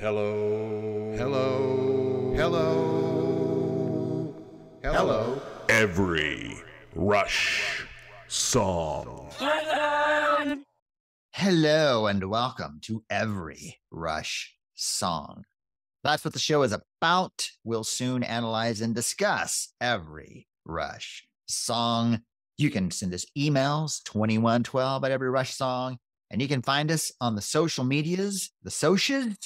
Hello. Hello. Hello. Hello. Every Rush song. Hello and welcome to Every Rush Song. That's what the show is about. We'll soon analyze and discuss every Rush song. You can send us emails, 2112 at Every Rush Song, and you can find us on the social medias, the socials,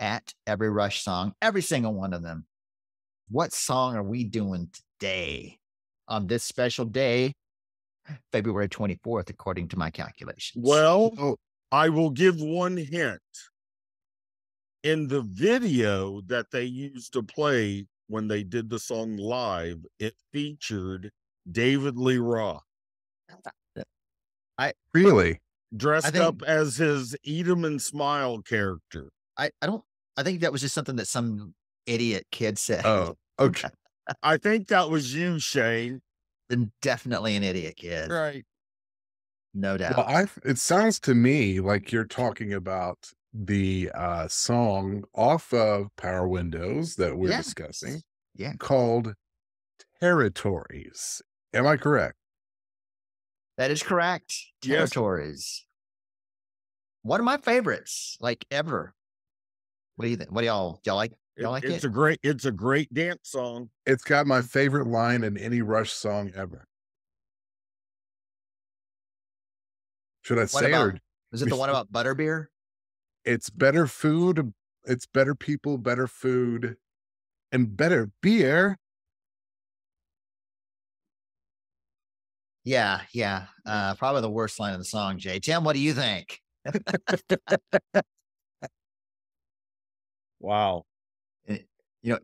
at Every Rush Song, every single one of them. What song are we doing today on this special day, February 24th, according to my calculations? Well, I will give one hint. In the video that they used to play when they did the song live, it featured David Lee Roth. Really? Dressed up as his Eat 'em and Smile character. I think that was just something that some idiot kid said. Oh, okay. I think that was you, Shane. Then definitely an idiot kid. Right. No doubt. Well, it sounds to me like you're talking about the song off of Power Windows that we're discussing, called Territories. Am I correct? That is correct. Yes. Territories. One of my favorites, like ever. What do you think? What do y'all like? Y'all like it's it? It's a great dance song. It's got my favorite line in any Rush song ever. Should I say it? Is it the one about butterbeer? It's better food, it's better people, better food, and better beer. Yeah. Probably the worst line of the song, Jay. Tim, what do you think? Wow. In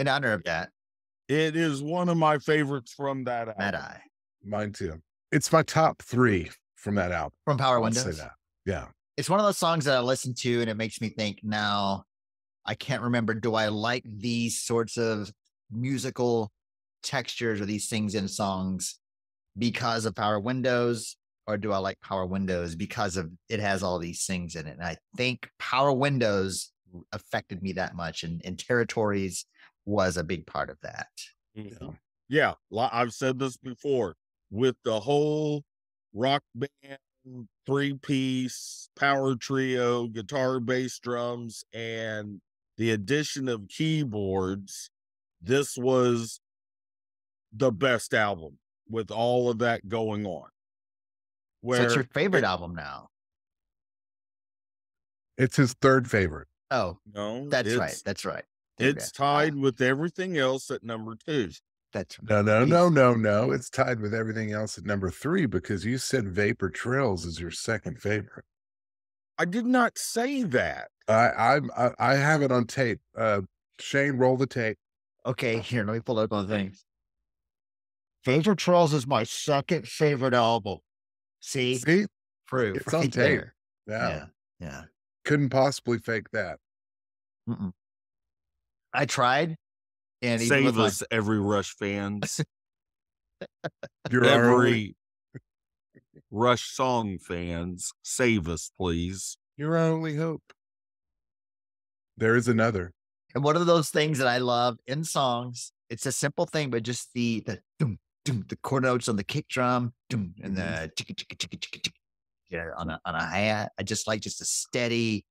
honor of that. It is one of my favorites from that album. Mad Eye. Mine too. It's my top 3 from that album. From Power I'll Windows? say that. Yeah. It's one of those songs that I listen to and it makes me think, now I can't remember, do I like these sorts of musical textures or these things in songs because of Power Windows, or do I like Power Windows because of it has all these things in it? And I think Power Windows affected me that much, and Territories was a big part of that. Mm-hmm. Yeah, I've said this before, with the whole rock band, 3-piece power trio, guitar, bass, drums, and the addition of keyboards, this was the best album with all of that going on. So it's your favorite album now? It's his 3rd favorite. Oh, no, that's right. It's tied with everything else at number 2. That's right. No. It's tied with everything else at number 3 because you said Vapor Trails is your 2nd favorite. I did not say that. I have it on tape. Shane, roll the tape. Okay, here, let me pull up on things. Vapor Trails is my 2nd favorite album. See? Proof. It's on tape. Yeah. Couldn't possibly fake that. I tried. And save us, every Rush fans. You're every Rush song fans, save us, please. Your only hope. There is another. And one of those things that I love in songs, it's a simple thing, but just the doom, doom, the chord notes on the kick drum, doom, and the on a hi-hat. I just like just a steady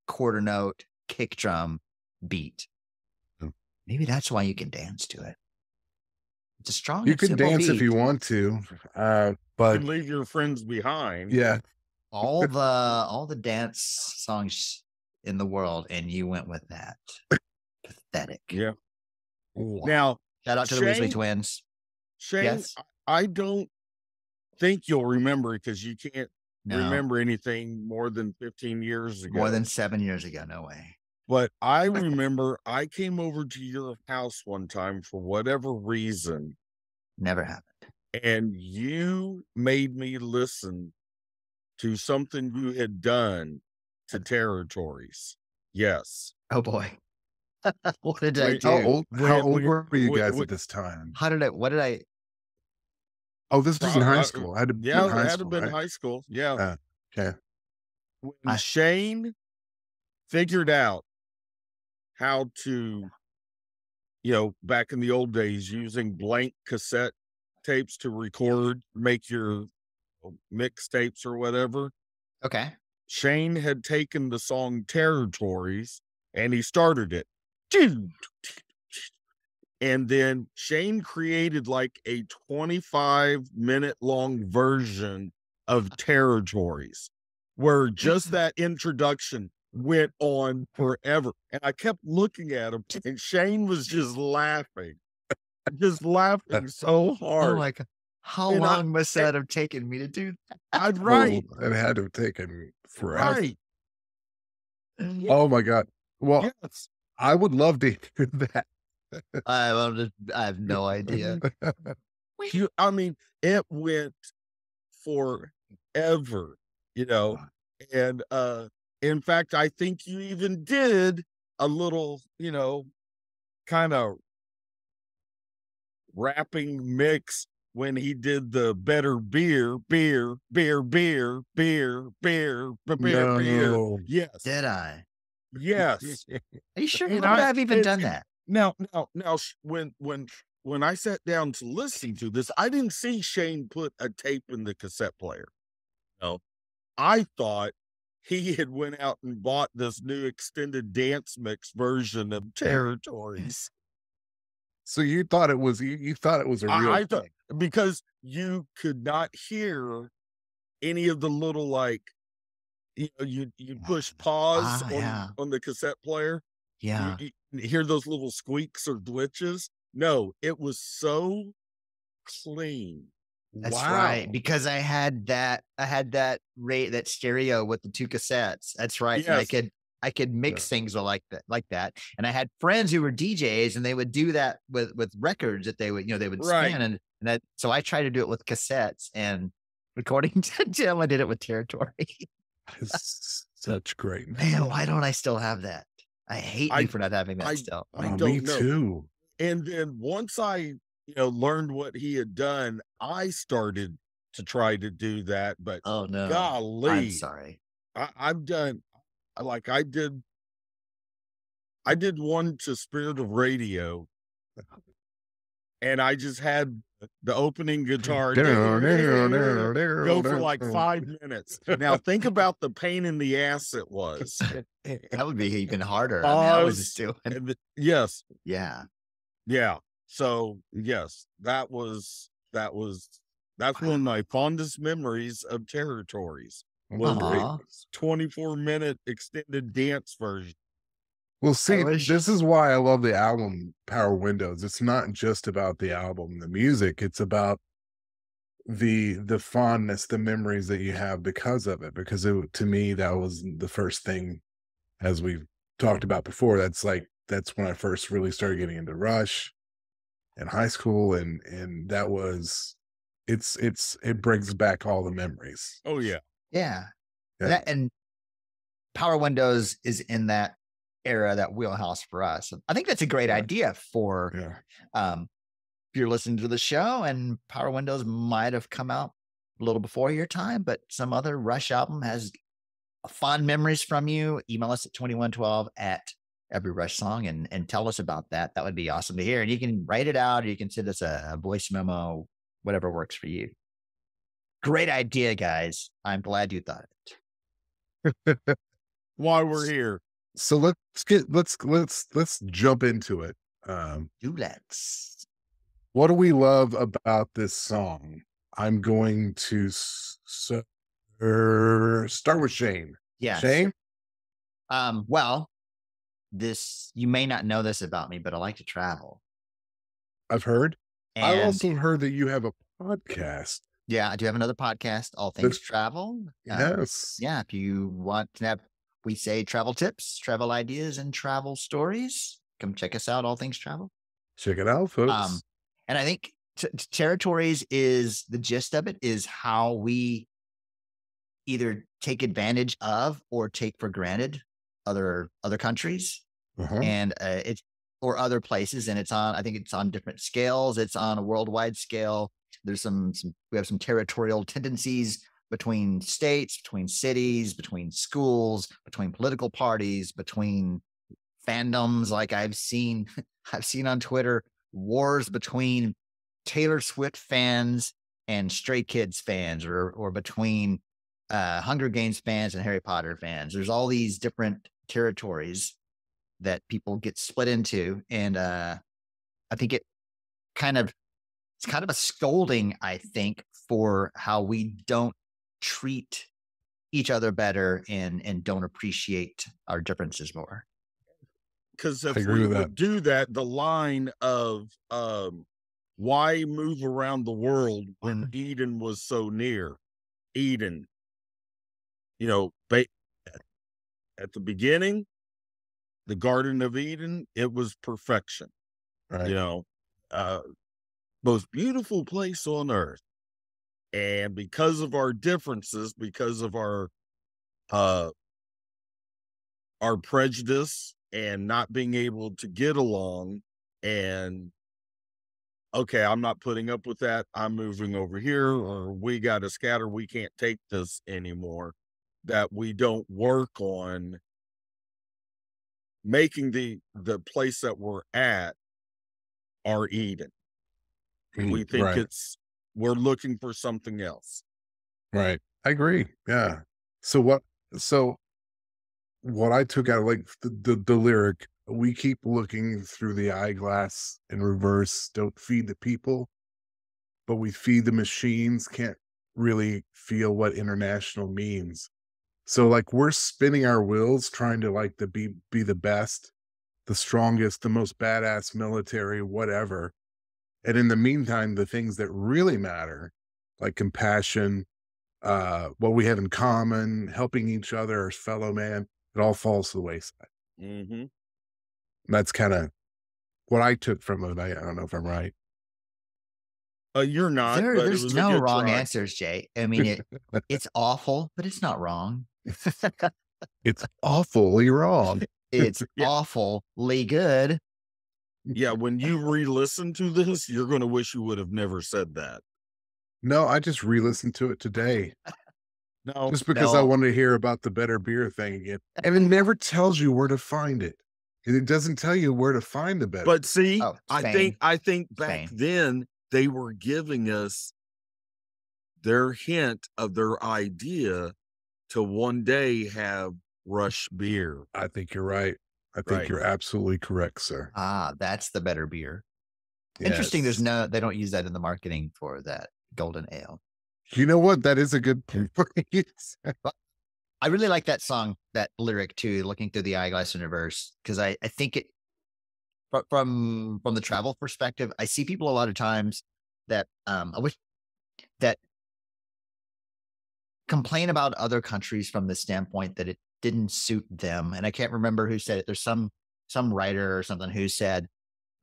quarter note kick drum beat. Maybe that's why you can dance to it. It's a strong. You can dance if you want to, but you can leave your friends behind. Yeah. All the dance songs in the world, and you went with that. Pathetic. Yeah. Wow. Now, shout out to the Weasley twins. Shane, yes? I don't think you'll remember because you can't remember anything more than 15 years ago. More than 7 years ago. No way. But I remember I came over to your house one time for whatever reason. Never happened. And you made me listen to something you had done to Territories. Yes. Oh, boy. What did I do? How old were you guys at this time? What did I? Oh, this was in high school. It had to have been high school. Yeah. Okay. When Shane figured out how to, back in the old days, using blank cassette tapes to record, make your mixtapes or whatever. Okay. Shane had taken the song Territories and he started it. And then Shane created like a 25-minute long version of Territories where just that introduction went on forever. And I kept looking at him and Shane was just laughing so hard. Oh my God. How long must that have taken me to do that? Right. Oh, it had to have taken forever. Right. Oh my God. Well, Yes. I would love to hear that. I have no idea. I mean, it went forever, and in fact, I think you even did a little, kind of rapping mix when he did the better beer. No. Yes. Did I? Yes. Are you sure? Would I have even done that? Now, when I sat down to listen to this, I didn't see Shane put a tape in the cassette player. No, I thought he had went out and bought this new extended dance mix version of Territories. So you thought it was you thought it was a real thing. Because you could not hear any of the little, like, you push pause on the cassette player. Yeah. You hear those little squeaks or glitches. No, it was so clean. That's right. Because I had that that stereo with the 2 cassettes. That's right. Yes. And I could mix things like that. And I had friends who were DJs and they would do that with records that they would, they would spin. And that, so I tried to do it with cassettes, and according to Jim, I did it with Territory. Such great. Man, why don't I still have that? I hate me for not having that still. I don't me know. Too. And then once I, learned what he had done, I started to try to do that. But oh no, golly, I'm sorry. I've done, like, I did one to Spirit of Radio, and I just had the opening guitar go for like 5 minutes. Now think about the pain in the ass it was. That would be even harder. I was just doing. Yes. Yeah. Yeah. So yes, that's one of my fondest memories of Territories. Was a 24-minute extended dance version. Well, see, this is why I love the album Power Windows. It's not just about the album, the music. It's about the fondness, the memories that you have because of it. Because to me, that was the first thing, as we've talked about before. That's when I first really started getting into Rush in high school, and that was it brings back all the memories. Oh yeah. Yeah. And Power Windows is in that era, that wheelhouse for us. I think that's a great idea for if you're listening to the show, and Power Windows might have come out a little before your time, but some other Rush album has fond memories from you. Email us at 2112 at every Rush song and tell us about that. That would be awesome to hear. And you can write it out, or you can send us a voice memo, whatever works for you. Great idea, guys. I'm glad you thought it. While we're here. So let's jump into it. Let's. What do we love about this song? I'm going to start with Shane. Yeah. Shane? Well, you may not know this about me, but I like to travel. I've heard. I also heard that you have a podcast. Yeah, I do have another podcast, All Things Travel. Yes. Yeah, if you want to have, we say, travel tips, travel ideas, and travel stories, come check us out, All Things Travel. Check it out, folks. And I think Territories is the gist of it, is how we either take advantage of or take for granted other countries and or other places. And I think it's on different scales. It's on a worldwide scale. There's we have some territorial tendencies between states, between cities, between schools, between political parties, between fandoms. Like I've seen on Twitter wars between Taylor Swift fans and Stray Kids fans, or between Hunger Games fans and Harry Potter fans. There's all these different territories that people get split into, and I think it's kind of a scolding, I think, for how we don't treat each other better and don't appreciate our differences more. Because if we would do that, the line of why move around the world when Eden was so near? Eden, at the beginning, the Garden of Eden, it was perfection. Right. Most beautiful place on earth. And because of our differences, because of our prejudice and not being able to get along, and okay, I'm not putting up with that, I'm moving over here, or we got to scatter, we can't take this anymore, that we don't work on making the place that we're at our Eden. We think we're looking for something else. Right. I agree. Yeah. So what I took out of like the lyric, we keep looking through the eyeglass in reverse, don't feed the people, but we feed the machines, can't really feel what international means. So like we're spinning our wheels trying to like be the best, the strongest, the most badass military, whatever. And in the meantime, the things that really matter, like compassion, what we have in common, helping each other as fellow man, it all falls to the wayside. Mm-hmm. That's kind of what I took from it. I don't know if I'm right. You're not. There's no wrong answers, Jay. I mean, it's awful, but it's not wrong. It's awfully wrong. It's awfully good. Yeah, when you re-listen to this, you're going to wish you would have never said that. No, I just re-listened to it today. No, just because I wanted to hear about the better beer thing again. And it never tells you where to find it. It doesn't tell you where to find the better. But see, I think back then they were giving us their hint of their idea to one day have Rush beer. I think you're right. I think you're absolutely correct, sir. Ah, that's the better beer. Yes. Interesting. They don't use that in the marketing for that golden ale. You know what? That is a good point. I really like that song, that lyric too, looking through the eyeglass in reverse, because I think it, from the travel perspective, I see people a lot of times that that complain about other countries from the standpoint that it didn't suit them. And I can't remember who said it. There's some writer or something who said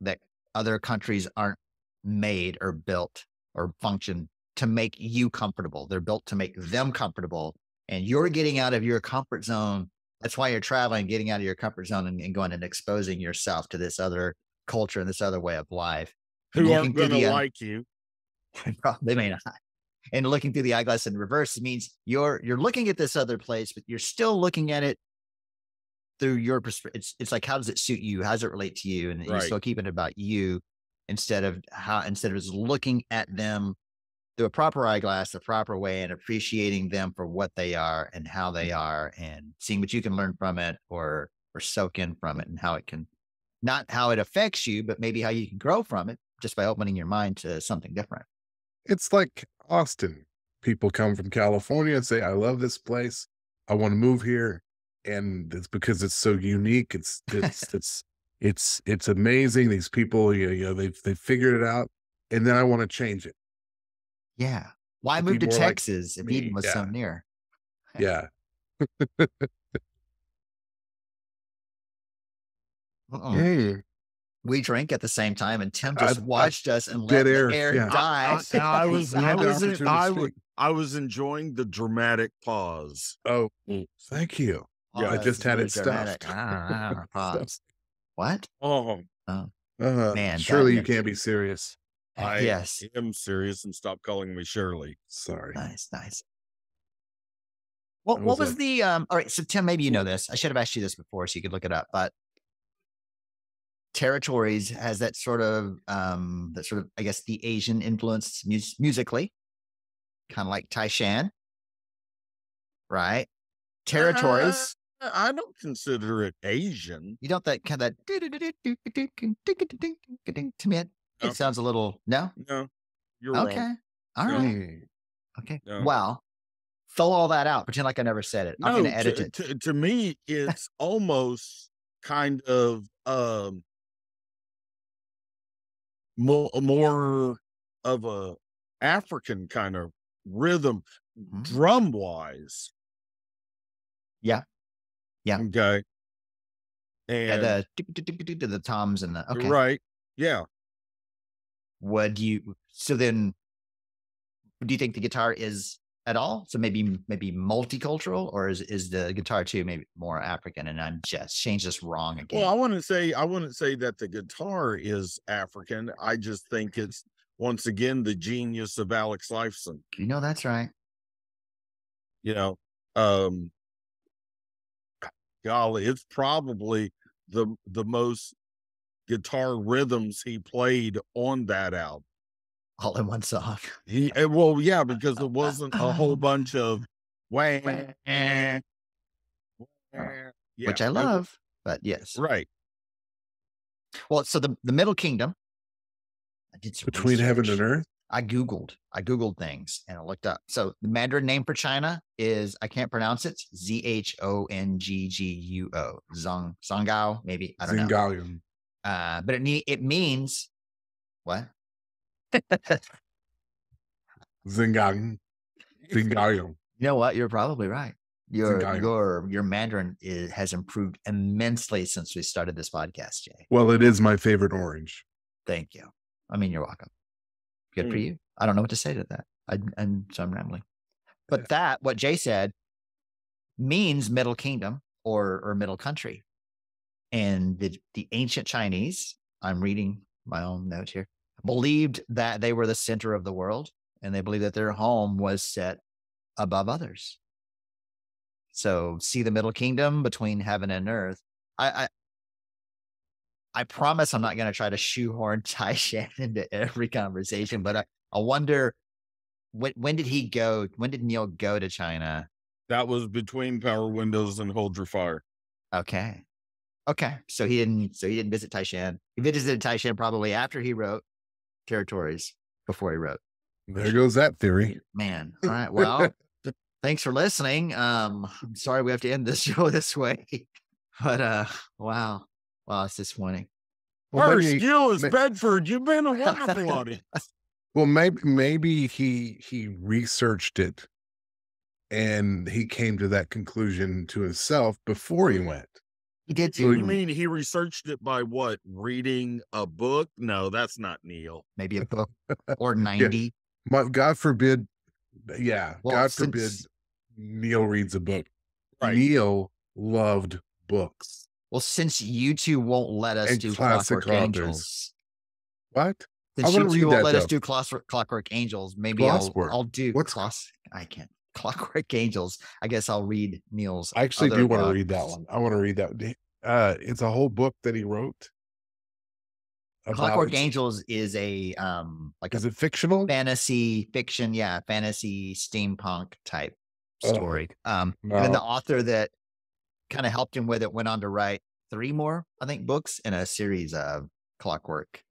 that other countries aren't made or built or function to make you comfortable. They're built to make them comfortable. And you're getting out of your comfort zone. That's why you're traveling, getting out of your comfort zone and going and exposing yourself to this other culture and this other way of life. Who aren't going to like you. They may not. And looking through the eyeglass in reverse means you're looking at this other place, but you're still looking at it through your perspective. It's like, how does it suit you? How does it relate to you? And you're still keeping it about you instead of just looking at them through a proper eyeglass, the proper way, and appreciating them for what they are and how they are, and seeing what you can learn from it or soak in from it, and how it can, not how it affects you, but maybe how you can grow from it just by opening your mind to something different. It's like Austin. People come from California and say, I love this place. I want to move here. And it's because it's so unique. It's amazing. These people, they've figured it out. And then I want to change it. Yeah. Why move to Texas if Eden was so near? Yeah. We drank at the same time, and Tim just watched us and let the air die. I was enjoying the dramatic pause. Oh, thank you. Yeah, I just had it stuffed. Pause. What? Oh, man! Surely you can't be serious. I am serious, and stop calling me Shirley. Sorry. Nice. What was the all right, so Tim, maybe you know this. I should have asked you this before so you could look it up, but Territories has that sort of I guess the Asian influence musically, kind of like Taishan, right? Territories. I don't consider it Asian. You don't that kind of that to me it sounds a little no? No. You're okay. wrong. All right. Okay. Well, throw all that out. Pretend like I never said it. I'm going to edit it. To me, it's almost kind of more of a African kind of rhythm, drum wise. Yeah. Yeah. Okay. And the toms and the okay. Right. Yeah. So then do you think the guitar is at all? So maybe multicultural, or is the guitar too maybe more African? And I'm just changed this wrong again. Well, I wouldn't say that the guitar is African. I just think it's once again the genius of Alex Lifeson. You know, that's right. You know, golly, it's probably the most guitar rhythms he played on that album. All in one song. Well, yeah, because it wasn't a whole bunch of which I love, but yes. Right. Well, so the Middle Kingdom. I did some Between research. heaven and earth. I Googled things and I looked up. So the Mandarin name for China is, I can't pronounce it, Zhongguo. Zongao, maybe. I don't know. But it means what? Zingang. You know what? You're probably right. Your Mandarin has improved immensely since we started this podcast, Jay. Well, it is my favorite orange. Thank you. I mean, you're welcome. Good for you. I don't know what to say to that. So I'm rambling. But what Jay said means Middle Kingdom or Middle Country. And the ancient Chinese, I'm reading my own note here, believed that they were the center of the world, and they believed that their home was set above others. So see the Middle Kingdom between heaven and earth. I promise I'm not going to try to shoehorn Taishan into every conversation, but I wonder when did Neil go to China? That was between Power Windows and Hold Your Fire. Okay. So he didn't visit Taishan. He visited Taishan probably after he wrote Territories, before he wrote. There goes that theory. Man. All right. Well, thanks for listening. I'm sorry we have to end this show this way, but wow, it's disappointing. Well, skill is Bedford. You've been a wonderful audience. Well, maybe he researched it and he came to that conclusion to himself before he went. He did too. So you mean he researched it by what? Reading a book? No, that's not Neil. Maybe a book or 90. Yeah. God forbid. Yeah. Well, God forbid Neil reads a book. Right. Neil loved books. Well, since you two won't let us do Clockwork Angels. What? Since you two won't let us do Clockwork Angels, maybe I'll do I can't. Clockwork Angels. I guess I'll read Neil's. I actually do want to read that one. I want to read that. It's a whole book that he wrote. Clockwork Angels is a is it fictional? Fantasy fiction, yeah, fantasy steampunk type story. And then the author that kind of helped him with it went on to write 3 more, I think, books in a series of Clockwork.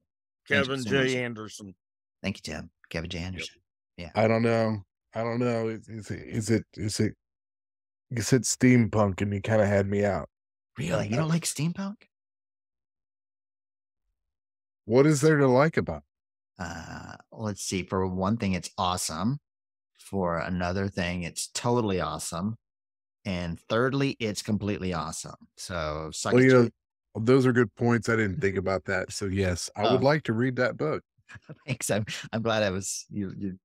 Kevin J. Anderson. Thank you, Tim. Kevin J. Anderson. Yeah. I don't know. Is it? You said steampunk, and you kind of had me out. Really? You don't like steampunk? What is there to like about it? Let's see. For one thing, it's awesome. For another thing, it's totally awesome. And thirdly, it's completely awesome. So, those are good points. I didn't think about that. So yes, I would like to read that book. Thanks. I'm glad I was you.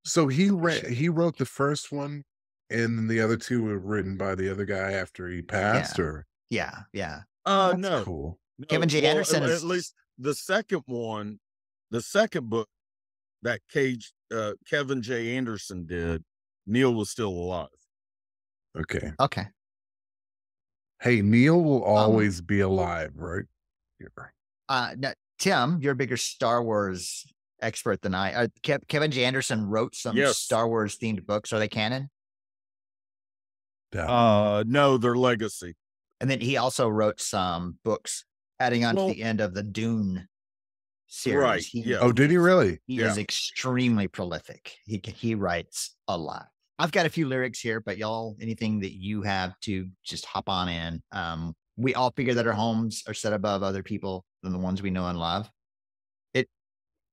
So he wrote the first one, and the other 2 were written by the other guy after he passed, or yeah. No, cool. No, Kevin J. Anderson at least the second book that Kevin J. Anderson did, Neil was still alive. Okay. Okay. Hey, Neil will always be alive, right? Now, Tim, you're a bigger Star Wars expert than I. Kevin J. Anderson wrote some Star Wars themed books. Are they canon? Yeah. No, they're legacy. And then he also wrote some books adding on to the end of the Dune series. Right. Did he really? He is extremely prolific. He writes a lot. I've got a few lyrics here, but y'all, anything that you have to just hop on in. We all figure that our homes are set above other people than the ones we know and love.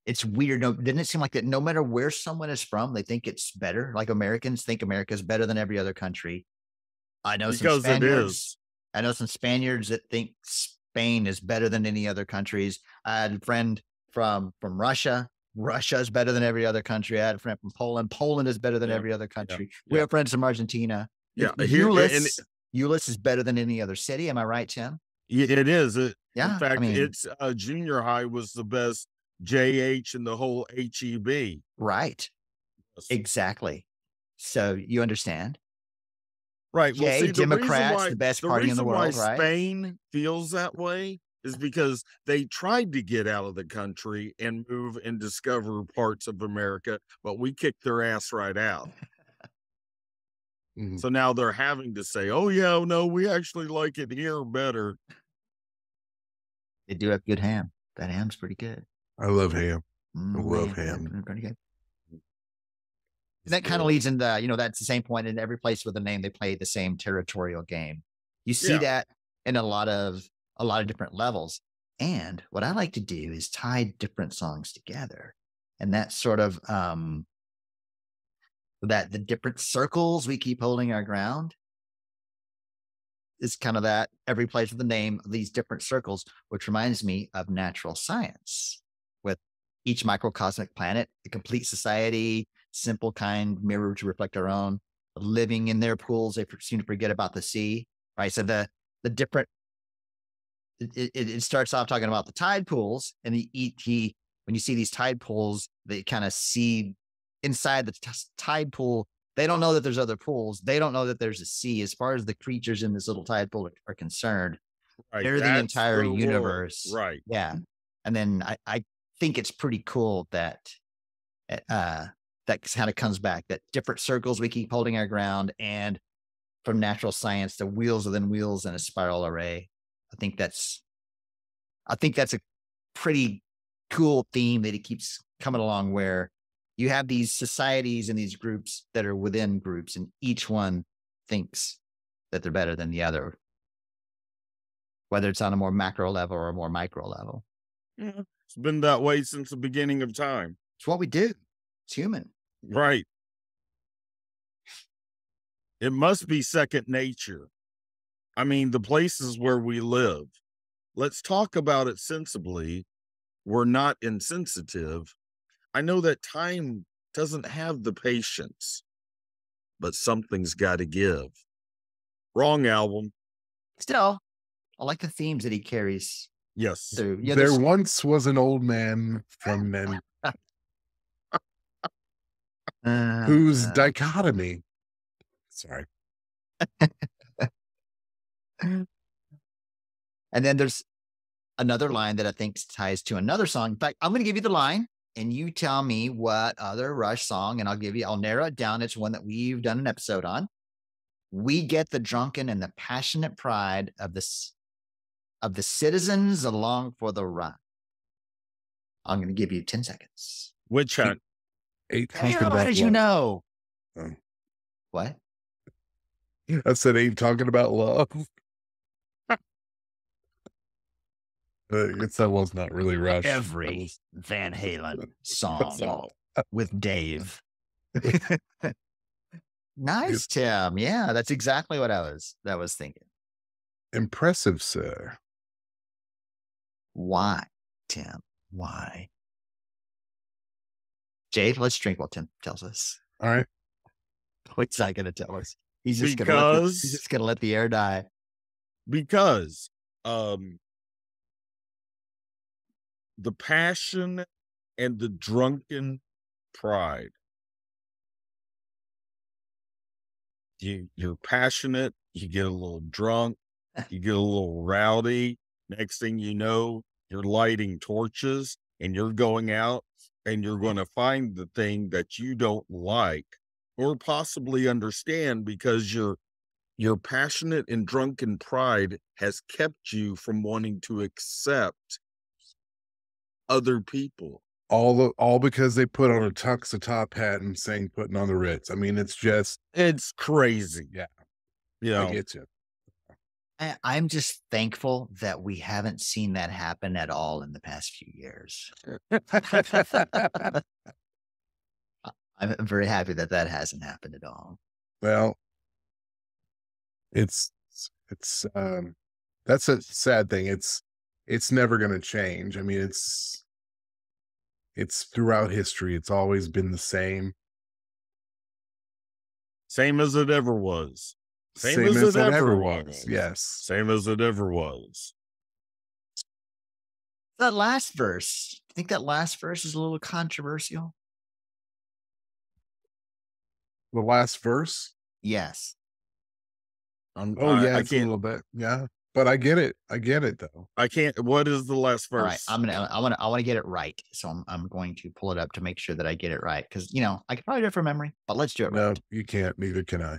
It's weird. No, didn't it seem like that no matter where someone is from, they think it's better? Like Americans think America's better than every other country. I know some Spaniards. I know some Spaniards that think Spain is better than any other countries. I had a friend from Russia. Russia is better than every other country. I had a friend from Poland. Poland is better than every other country. We have friends from Argentina. Euless is better than any other city. Am I right, Tim? It is. In fact, it's junior high was the best JH and the whole HEB. Right. Exactly. So you understand. Right. Well, see, Democrats, the best party in the world, right? Spain feels that way is because they tried to get out of the country and move and discover parts of America, but we kicked their ass right out. So now they're having to say, oh, yeah, no, we actually like it here better. They do have good ham. That ham's pretty good. I love ham. I love ham. Pretty good. And that kind of leads into, that's the same point in every place with a name, they play the same territorial game. You see that in a lot of different levels. And what I like to do is tie different songs together. And that sort of, that the different circles we keep holding our ground is kind of that every place with the name of these different circles, which reminds me of natural science with each microcosmic planet, a complete society, simple kind mirror to reflect our own, living in their pools. They seem to forget about the sea, right? So the different, it starts off talking about the tide pools, and when you see these tide pools, they kind of see inside the tide pool. They don't know that there's other pools. They don't know that there's a sea. As far as the creatures in this little tide pool are concerned, they're the entire universe. Right. Yeah. And then I think it's pretty cool that that kind of comes back, that different circles we keep holding our ground, and from natural science, the wheels within wheels in a spiral array. I think that's a pretty cool theme that it keeps coming along, where you have these societies and these groups that are within groups, and each one thinks that they're better than the other, whether it's on a more macro level or a more micro level. Yeah, it's been that way since the beginning of time. It's what we do. It's human. Right. It must be second nature. I mean, the places where we live, let's talk about it sensibly. We're not insensitive. I know that time doesn't have the patience, but something's got to give. Wrong album. Still, I like the themes that he carries. Yes. There once was an old man from men whose dichotomy. Sorry. And then there's another line that I think ties to another song. In fact, I'm going to give you the line, and you tell me what other Rush song, and I'll narrow it down. It's one that we've done an episode on. We get the drunken and the passionate pride of the citizens along for the ride. I'm going to give you 10 seconds. Which hunt? How did you know? Oh. What? I said, ain't talking about love. That was not really Rush. Every Van Halen song with Dave. Nice, Tim. Yeah, that's exactly what I was thinking. Impressive, sir. Why, Tim? Why? Jade, let's drink while Tim tells us. All right. What's that going to tell us? He's just going to let the air die. Because the passion and the drunken pride. you're passionate, you get a little drunk, you get a little rowdy. Next thing you know, you're lighting torches and you're going out and you're going to find the thing that you don't like or possibly understand because your passionate and drunken pride has kept you from wanting to accept other people. All because they put on a tux, a top hat, and saying putting on the Ritz. I mean, it's crazy. Yeah. You know, I get you. I'm just thankful that we haven't seen that happen at all in the past few years. I'm very happy that hasn't happened at all. Well, it's that's a sad thing. It's never going to change. I mean, it's throughout history. It's always been the same. Same as it ever was. Same as it ever was. Yes. Same as it ever was. That last verse, I think that last verse is a little controversial. The last verse? Yes. Yeah, it's a little bit. Yeah. But I get it. I get it though. I can't. What is the last verse? All right, I want to get it right. So I'm going to pull it up to make sure that I get it right. Because I could probably do it from memory, but let's do it right. No, you can't. Neither can I.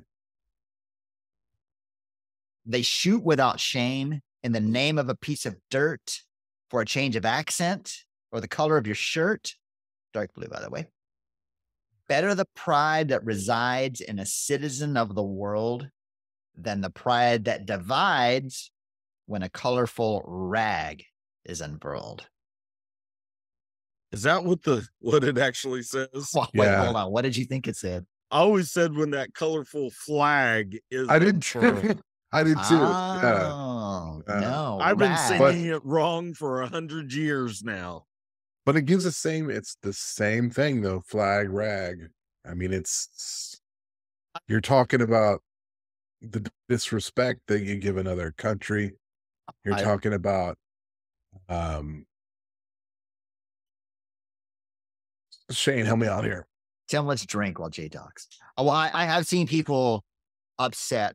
They shoot without shame in the name of a piece of dirt for a change of accent or the color of your shirt. Dark blue, by the way. Better the pride that resides in a citizen of the world than the pride that divides when a colorful rag is unfurled. Is that what it actually says? Well, wait, hold on. What did you think it said? I always said when that colorful flag is. I did too. I did too. Oh, no. I've been saying it wrong for 100 years now. But it gives it's the same thing though. Flag, rag. I mean, you're talking about the disrespect that you give another country. You're talking about, Shane, help me out here. Tim, let's drink while Jay talks. Oh, I have seen people upset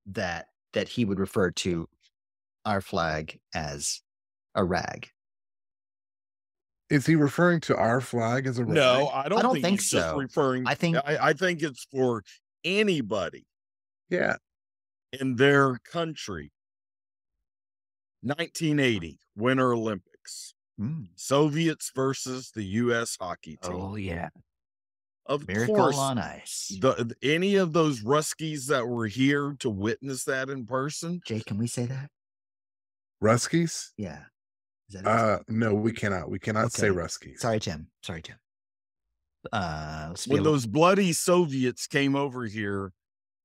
that he would refer to our flag as a rag. Is he referring to our flag as a rag? No, I don't think so. Just referring. I think it's for anybody. Yeah. In their country. 1980 Winter Olympics. Soviets versus the U.S. hockey team. Oh, yeah. Of Miracle course, on ice. Any of those Ruskies that were here to witness that in person. Jay, can we say that? Ruskies? Yeah. Is that no, we cannot. We cannot say Ruskies. Sorry, Tim. When those bloody Soviets came over here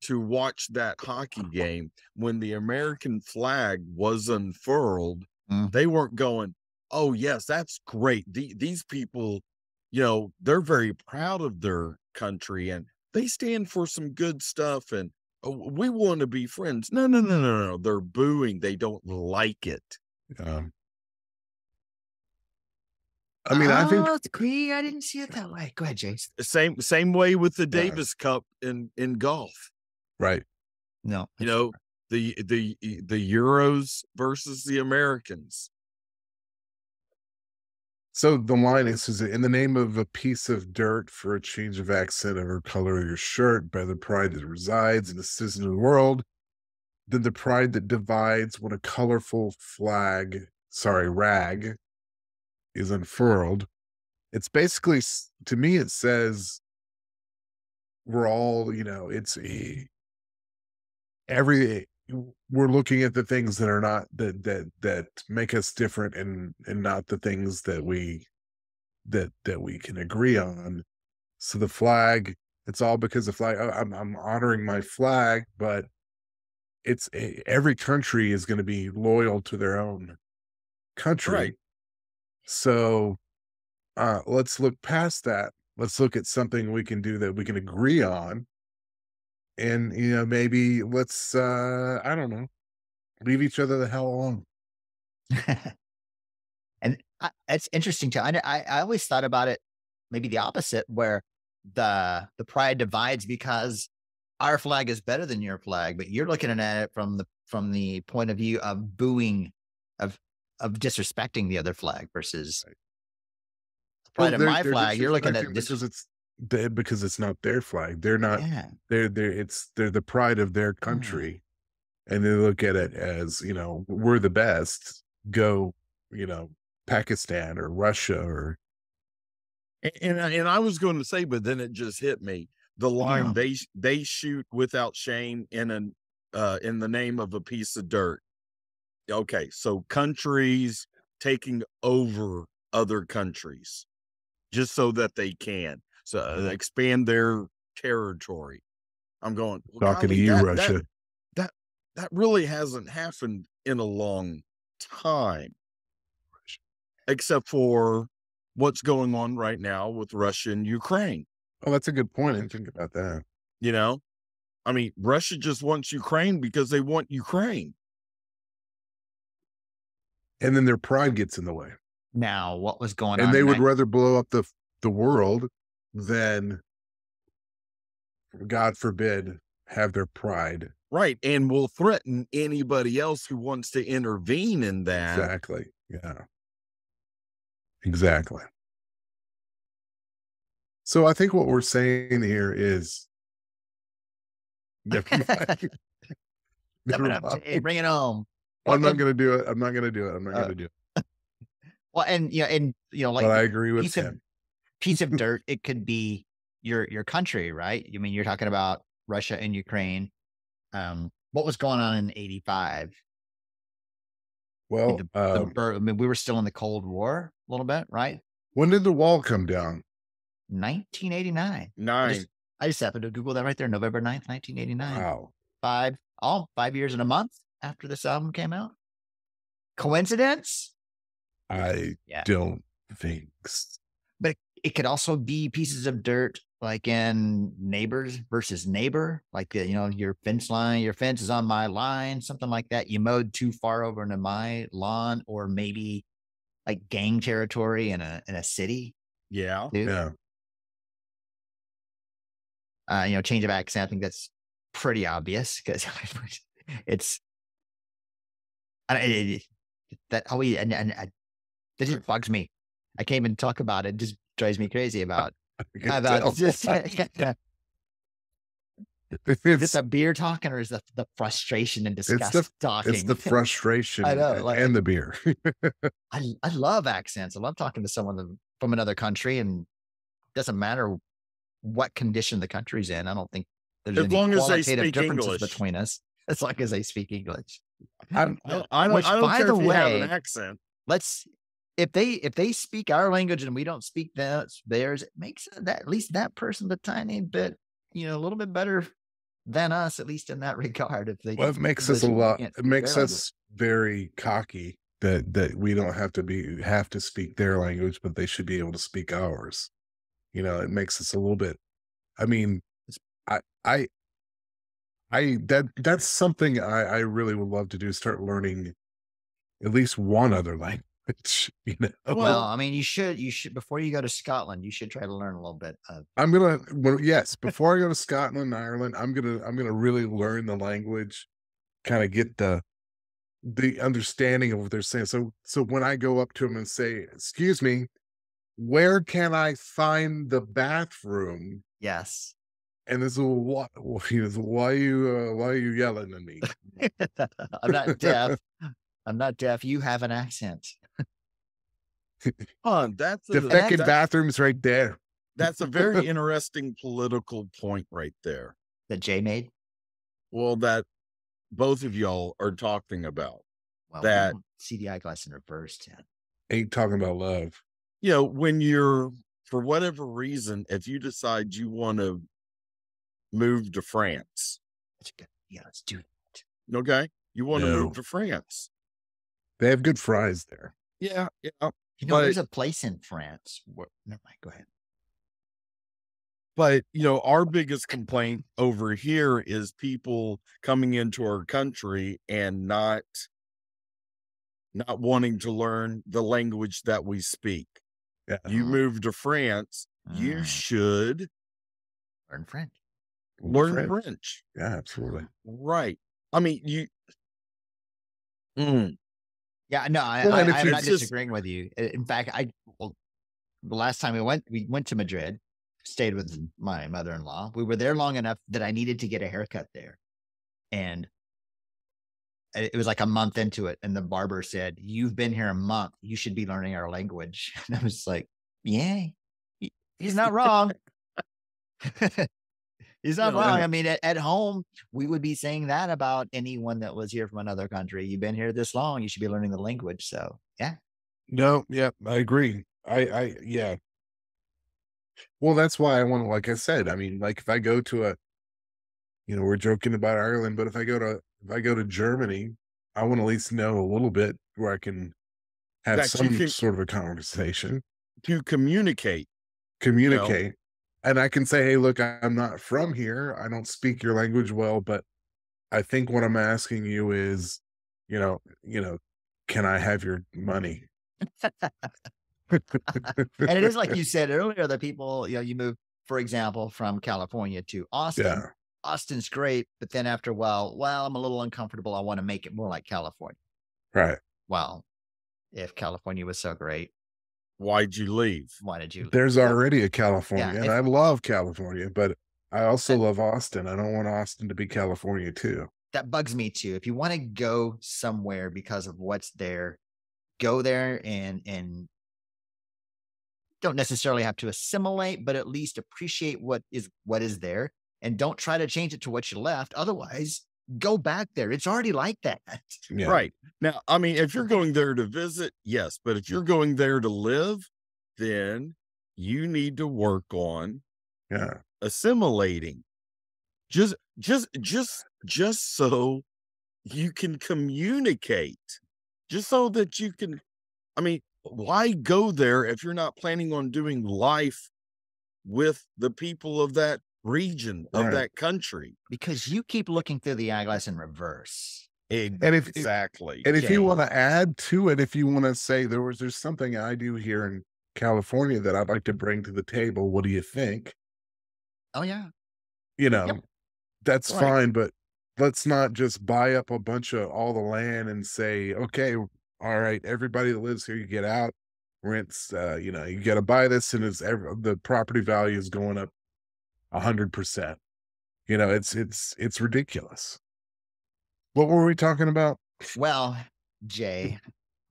to watch that hockey game, when the American flag was unfurled, they weren't going, oh, yes, that's great. These people, they're very proud of their country and they stand for some good stuff and we want to be friends. No. They're booing. They don't like it. I mean, I think I didn't see it that way. Go ahead, Jace. Same way with the Davis Cup in golf. Right. No. The Euros versus the Americans. So the line is in the name of a piece of dirt for a change of accent or color of your shirt, by the pride that resides in the citizen of the world, than the pride that divides when a colorful rag is unfurled. It's basically, to me, it says we're all, we're looking at the things that are not that make us different and not the things that we can agree on. So the flag, it's all because the flag, I'm honoring my flag, but it's every country is going to be loyal to their own country. Right. So let's look past that. Let's look at something we can do that we can agree on. And, maybe let's, I don't know, leave each other the hell alone. And it's interesting too. I always thought about it maybe the opposite, where the pride divides because our flag is better than your flag, but you're looking at it from the point of view of booing, of disrespecting the other flag versus pride of my flag. You're looking at because it's dead, because it's not their flag. They're not. Yeah. They're the pride of their country, and they look at it as, you know, we're the best. Go, you know, Pakistan or Russia or. And I was going to say, but then it just hit me. The line they shoot without shame in the name of a piece of dirt. Okay, so countries taking over other countries just so that they can expand their territory. I'm going, well, Talking to you, Russia. That really hasn't happened in a long time, except for what's going on right now with Russia and Ukraine. Oh, that's a good point. I didn't think about that. You know, I mean, Russia just wants Ukraine because they want Ukraine. And then their pride gets in the way. Now, what was going on? And they would rather blow up the world than, God forbid, have their pride. Right. And will threaten anybody else who wants to intervene in that. Exactly. Yeah. Exactly. So I think what we're saying here is, Bring it home. I'm not going to do it. I'm not going to do it. Well, and like, but I agree with him. Piece of dirt. It could be your country, right? I mean, you're talking about Russia and Ukraine. What was going on in 85? Well, I mean, we were still in the Cold War a little bit, right? When did the wall come down? 1989. I just happened to Google that right there. November 9th, 1989. Wow. 5 years and a month after this album came out. Coincidence? I don't think so. But it could also be pieces of dirt, like in Neighbors versus Neighbor, like your fence is on my line, something like that. You mowed too far over into my lawn, or maybe like gang territory in a city. Yeah. Too. Yeah. Change of accent. I think that's pretty obvious because it's that just bugs me. I can't even talk about it. It just drives me crazy about just is it a beer talking, or is that the frustration and disgust talking? It's the frustration. I know, and the beer. I love accents. I love talking to someone from another country, and it doesn't matter what condition the country's in. I don't think there's any qualitative differences between us, as long as they speak English. I don't care if you have an accent. If they speak our language and we don't speak theirs, it makes that at least that person a tiny bit, a little bit better than us, at least in that regard. If they, well, it makes us it makes us very cocky that we don't have to speak their language, but they should be able to speak ours. It makes us a little bit. I mean, that's something I really would love to do. Start learning at least one other language. Well, I mean, you should before you go to Scotland, you should try to learn a little bit of. Before I go to Scotland and Ireland, I'm gonna really learn the language, kind of get the understanding of what they're saying. So when I go up to them and say, "Excuse me, where can I find the bathroom?" Yes. And this is why are you yelling at me? I'm not deaf. I'm not deaf. You have an accent. That's the second bathroom's right there. That's a very interesting political point right there that Jay made. Well, that both of y'all are talking about. Well, that see the eyeglass in reverse. Ain't talking about love. When you're, for whatever reason, if you decide you want to move to France, let's do it. Okay, you want to move to France. They have good fries there. Yeah. There's a place in France. Never mind. Go ahead. But, our biggest complaint over here is people coming into our country and not wanting to learn the language that we speak. Yeah. You move to France, you should learn French. learn French. Yeah, absolutely. Right. I mean, Yeah, no, I'm not disagreeing with you. In fact, the last time we went to Madrid, stayed with my mother-in-law. We were there long enough that I needed to get a haircut there. And it was like a month into it. And the barber said, "You've been here a month. You should be learning our language." And I was like, yeah, he's not wrong. He's not wrong. I mean, at home, we would be saying that about anyone that was here from another country. You've been here this long, you should be learning the language. So, yeah. No, yeah, I agree. Yeah. Well, that's why I want to, like I said, I mean, like if I go to we're joking about Ireland, but if I go to Germany, I want to at least know a little bit where I can have some sort of a conversation to communicate. And I can say, hey, look, I'm not from here. I don't speak your language well, but I think what I'm asking you is, can I have your money? And it is like you said earlier, that people, you move, for example, from California to Austin. Yeah. Austin's great, but then after a while, I'm a little uncomfortable. I want to make it more like California. Right. Well, if California was so great, why'd you leave? Why did you leave? There's already a California, and I love California, but I also love Austin. I don't want Austin to be California too. That bugs me too. If you want to go somewhere because of what's there, go there and don't necessarily have to assimilate, but at least appreciate what is there, and don't try to change it to what you left. Otherwise, go back there. It's already like that. Yeah. Right. Now, I mean, if you're going there to visit, yes, but if you're going there to live, then you need to work on assimilating. Just so you can communicate. Just so that you can, I mean, why go there if you're not planning on doing life with the people of that region, of that country? Because you keep looking through the eyeglass in reverse. Exactly. And if you want to add to it, if you want to say there's something I do here in California that I'd like to bring to the table, what do you think? Oh yeah. That's fine, but let's not just buy up a bunch of all the land and say, okay, all right, everybody that lives here, you get out, rents, you got to buy this, and the property value is going up 100%. It's ridiculous. What were we talking about? Well, Jay,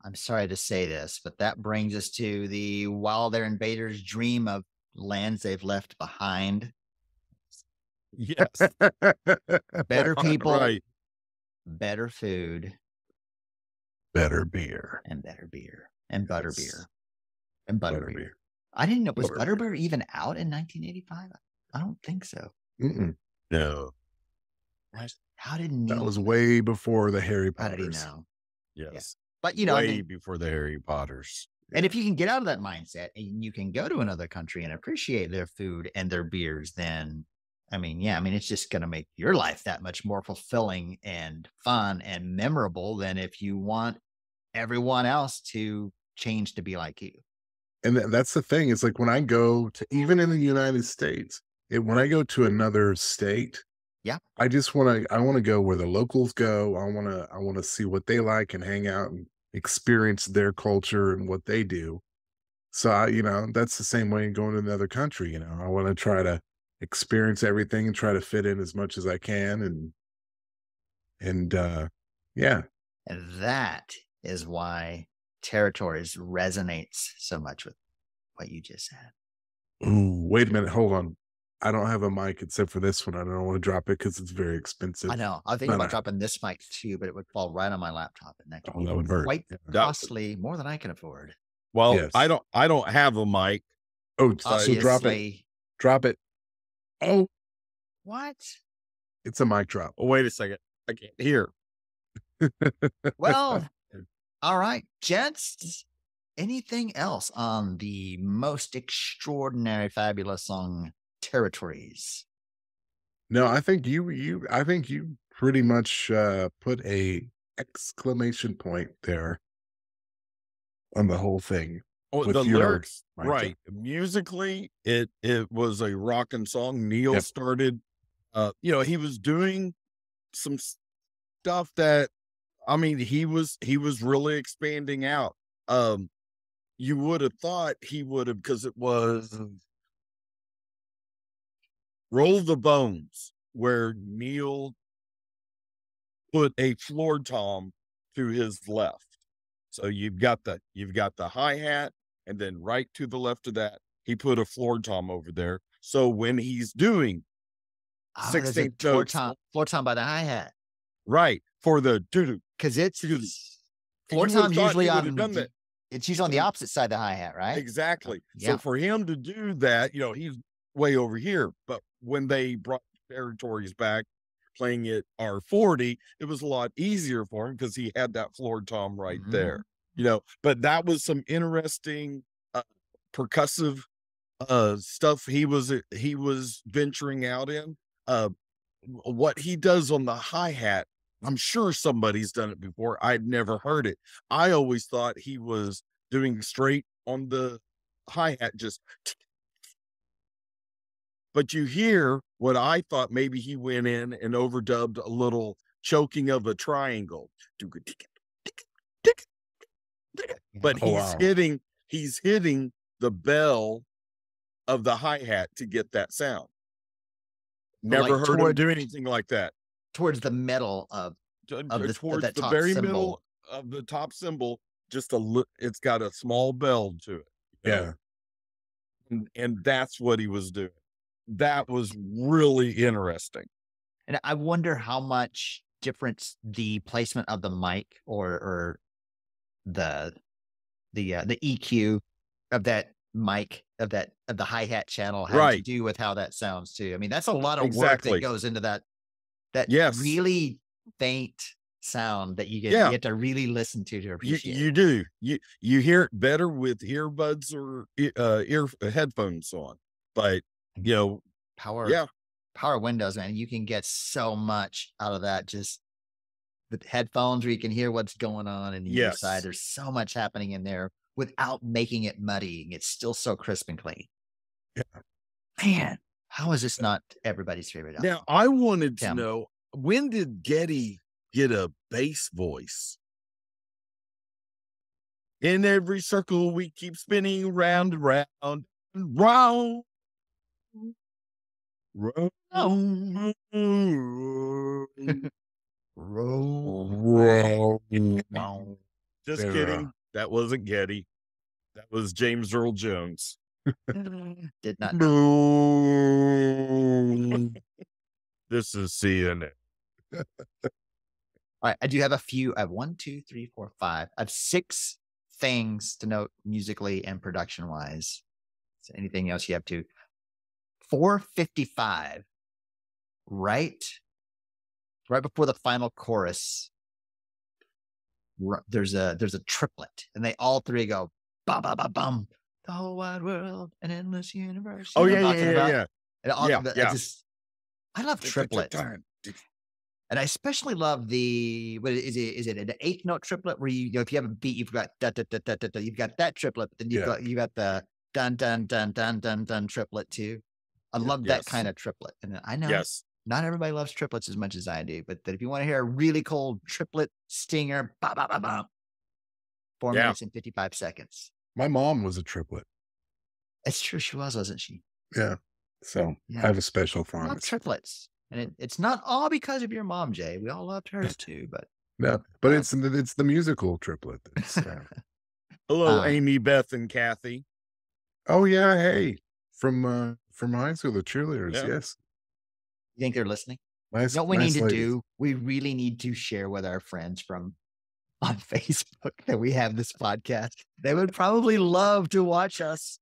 I'm sorry to say this, but that brings us to the wild air invaders' dream of lands they've left behind. Yes. Better people, better food, better beer, and better beer, and butter beer, and butter beer. I didn't know, was butterbeer even out in 1985? I don't think so. No. How did Neil? That was way before the Harry Potters. How did he know? Yes. Yeah. But way before the Harry Potters. And if you can get out of that mindset and you can go to another country and appreciate their food and their beers, then it's just going to make your life that much more fulfilling and fun and memorable than if you want everyone else to change to be like you. And that's the thing. It's like when I go to, even in the United States, when I go to another state, I want to go where the locals go. I want to see what they like and hang out and experience their culture and what they do. So that's the same way in going to another country. I want to try to experience everything and try to fit in as much as I can. And that is why Territories resonates so much with what you just said. Ooh, wait a minute. Hold on. I don't have a mic except for this one. I don't want to drop it because it's very expensive. I know. I think about dropping this mic too, but it would fall right on my laptop, and that would hurt. Quite costly, more than I can afford. Well, yes. I don't have a mic. Oh, so drop it. Drop it. Oh, what? It's a mic drop. Oh, wait a second. I can't hear. Well, all right, gents. Anything else on the most extraordinary, fabulous song Territories? No, I think you pretty much put a exclamation point there on the whole thing. Oh, the lyrics, right? Musically, it was a rocking song. Neil started he was doing some stuff that, I mean, he was really expanding out. You would have thought he would have, because it was Roll the Bones, where Neil put a floor tom to his left. So you've got the hi-hat, and then right to the left of that, he put a floor tom over there. So when he's doing 16th notes, floor tom by the hi-hat. Right, for the doo-doo. Because it's floor tom's usually on the, it's usually on the opposite side of the hi-hat, right? Exactly. So for him to do that, he's way over here. But when they brought territories back, playing it R40, it was a lot easier for him because he had that floor tom right there. But that was some interesting percussive stuff he was venturing out in. What he does on the hi-hat, I'm sure somebody's done it before. I'd never heard it. I always thought he was doing straight on the hi-hat, just. But you hear what I thought maybe he went in and overdubbed a little choking of a triangle. But he's hitting the bell of the hi-hat to get that sound. Never heard him do anything like that. Towards the middle towards the very middle of the top cymbal, just it's got a small bell to it. Yeah. And that's what he was doing. That was really interesting. And I wonder how much difference the placement of the mic or the EQ of that mic of the hi-hat channel had to do with how that sounds too. I mean, that's a lot of work that goes into that really faint sound that you get to really listen to appreciate. You do. You hear it better with earbuds or headphones on. But power windows, man, you can get so much out of that. Just the headphones where you can hear what's going on in the inside. There's so much happening in there without making it muddy. It's still so crisp and clean. Yeah. Man, how is this not everybody's favorite album? Now, I wanted to know, when did Geddy get a bass voice? In every circle we keep spinning round and round and round. Just kidding. That wasn't Geddy. That was James Earl Jones. Did not know. This is CNN. All right. I do have a few. I have 1, 2, 3, 4, 5. I have 6 things to note musically and production wise. So anything else you have to? 4:55. Right before the final chorus, there's a triplet, and they all three go bum bum bum bum. The whole wide world, an endless universe. Oh yeah. I love triplet, and I especially love the is it an 8th note triplet where if you have a beat, you've got da, da, da, da, da, da, you've got that triplet, but then you got the dun dun dun dun dun dun triplet too. I love that kind of triplet, and I know not everybody loves triplets as much as I do, but that if you want to hear a really cold triplet stinger, 4 minutes and 55 seconds. My mom was a triplet. It's true, she was, wasn't she? Yeah. So I have a special fondness. I love triplets, and it's not all because of your mom, Jay. We all loved hers too, but it's the musical triplet. Hello, Amy, Beth, and Kathy. Oh yeah, hey, from high school, the cheerleaders. Yes. You think they're listening? You know what we need to do? We really need to share with our friends on Facebook that we have this podcast. They would probably love to watch us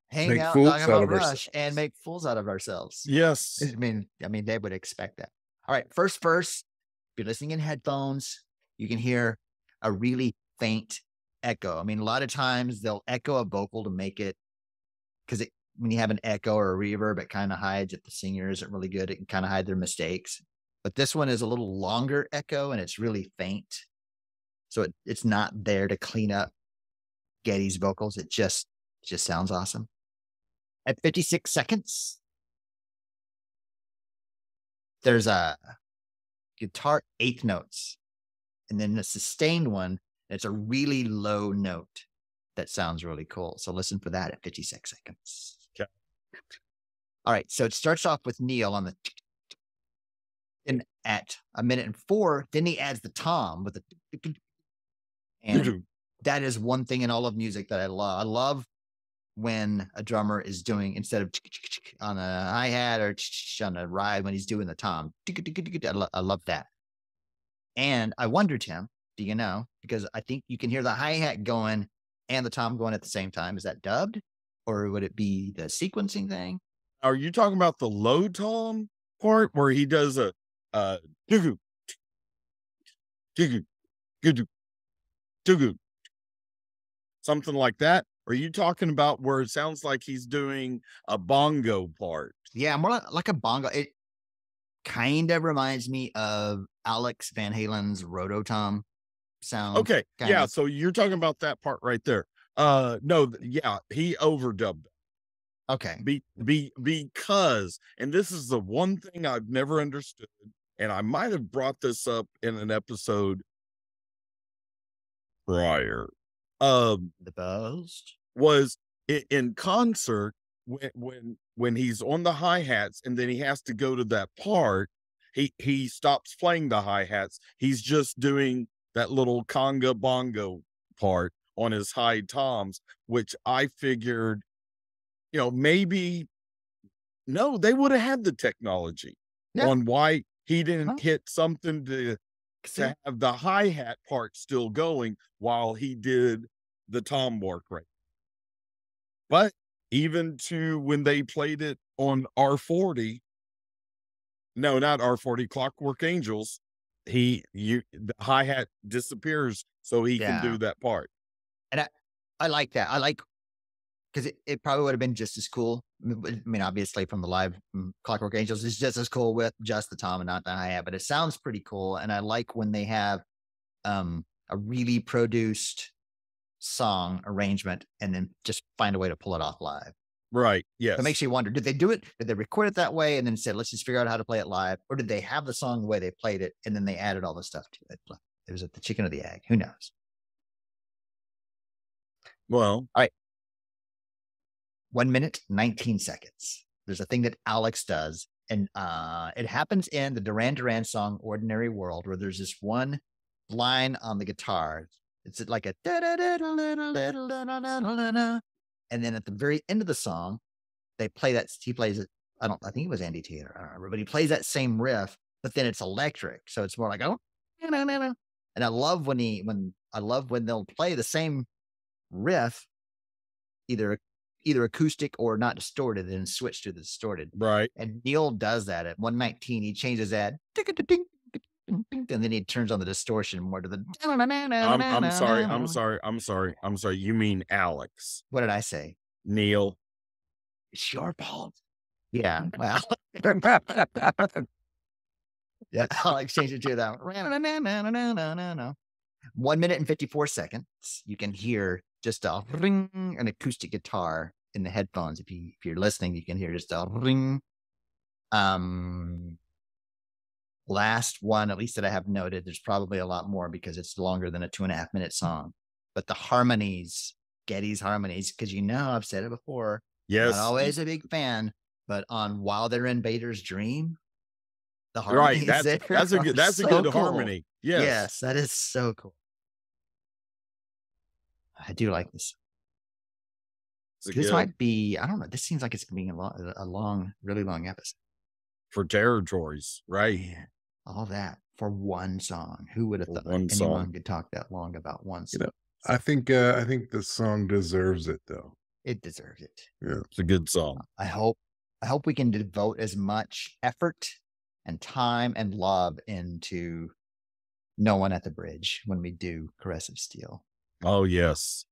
hang out, talk about Rush, and make fools out of ourselves. Yes. I mean, they would expect that. All right, first verse. If you're listening in headphones, you can hear a really faint echo. I mean, a lot of times they'll echo a vocal to make it, because when you have an echo or a reverb, it kind of hides if the singer isn't really good. It can kind of hide their mistakes. But this one is a little longer echo, and it's really faint. So it's not there to clean up Geddy's vocals. It just sounds awesome. At 56 seconds, there's a guitar 8th notes, and then the sustained one. It's a really low note that sounds really cool. So listen for that at 56 seconds. Okay. All right. So it starts off with Neil on the, and at 1:04, then he adds the tom with the, and that is one thing in all of music that I love. I love when a drummer is doing, instead of on a hi-hat or on a ride, when he's doing the tom. I love that. And I wonder, Tim, do you know? Because I think you can hear the hi-hat going and the tom going at the same time. Is that dubbed? Or would it be the sequencing thing? Are you talking about the low tom part where he does a digoo, digoo, digoo, digoo, something like that? Or are you talking about where it sounds like he's doing a bongo part? Yeah, more like a bongo. It kind of reminds me of Alex Van Halen's Rototom sound. Okay. Yeah. Of. So you're talking about that part right there. No, yeah, he overdubbed it. Okay. Because, and this is the one thing I've never understood, and I might have brought this up in an episode prior. The best was in concert when he's on the hi-hats and then he has to go to that part, he stops playing the hi-hats. He's just doing that little conga bongo part on his high toms, which I figured, maybe no, they would have had the technology on why he didn't hit something to have the hi-hat part still going while he did the tom work right. But even to when they played it on R40, no, not R40, Clockwork Angels, the hi-hat disappears so he can do that part. And I like that. I like, because it probably would have been just as cool. I mean, obviously from the live Clockwork Angels, it's just as cool with just the tom and not the hi-hat, but it sounds pretty cool. And I like when they have a really produced song arrangement and then just find a way to pull it off live. Right. Yes. It makes you wonder, did they do it? Did they record it that way and then said, let's just figure out how to play it live? Or did they have the song the way they played it and then they added all the stuff to it? It was the chicken or the egg. Who knows? Well, all right. 1 minute, 19 seconds. There's a thing that Alex does, and it happens in the Duran Duran song Ordinary World, where there's this one line on the guitar. It's like a and then at the very end of the song, they play that. He plays it. I think it was Andy Taylor. I don't remember, but he plays that same riff, but then it's electric, so it's more like and I love when they'll play the same riff, either acoustic or not distorted, and switch to the distorted. Right. And Neil does that at 119. He changes that, and then he turns on the distortion more to the. I'm sorry. You mean Alex? What did I say? Neil. It's your fault. Yeah. Well. Yeah. Alex changed it to that. 1 minute and 54 seconds. You can hear just a ring, an acoustic guitar in the headphones. If you're listening, you can hear just a ring. Last one, at least that I have noted. There's probably a lot more because it's longer than a 2.5 minute song. But the harmonies, Geddy's harmonies, because I've said it before. Yes, not always a big fan, but on While They're in Bader's Dream, the harmonies. Right, that's a good cool. Harmony. Yes, that is so cool. I do like this. This might be, I don't know. This seems like it's going to be a long, really long episode. For territories, right? Yeah, all that for one song. Who would have thought anyone could talk that long about one song? I think the song deserves it, though. It deserves it. Yeah, it's a good song. I hope we can devote as much effort and time and love into No One at the Bridge when we do Caress of Steel. Oh, yes.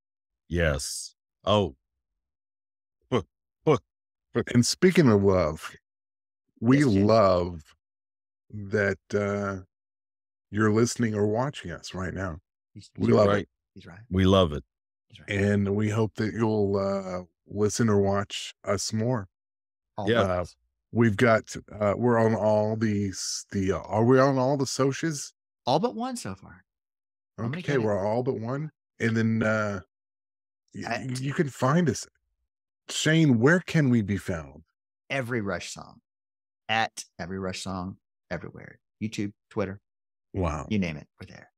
Yes. Oh. And speaking of love, we love that you're listening or watching us right now. We love it. He's right. We love it. He's right. And we hope that you'll listen or watch us more. Yeah. We've got we're on all these are we on all the socials? All but one so far. Okay, we're all but one. And then you can find us. Shane, where can we be found? Every Rush Song. At Every Rush Song everywhere. YouTube, Twitter. Wow. You name it, we're there.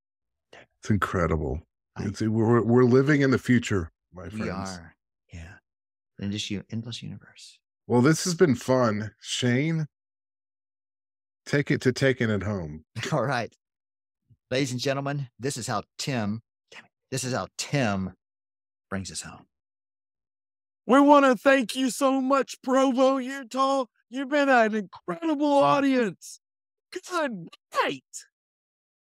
It's incredible. We're living in the future, my friends. We are. Yeah. Endless universe. Well, this has been fun. Shane, taking it home. All right. Ladies and gentlemen, this is how Tim brings us home. We want to thank you so much, Provo, Utah. You've been an incredible audience. Good night.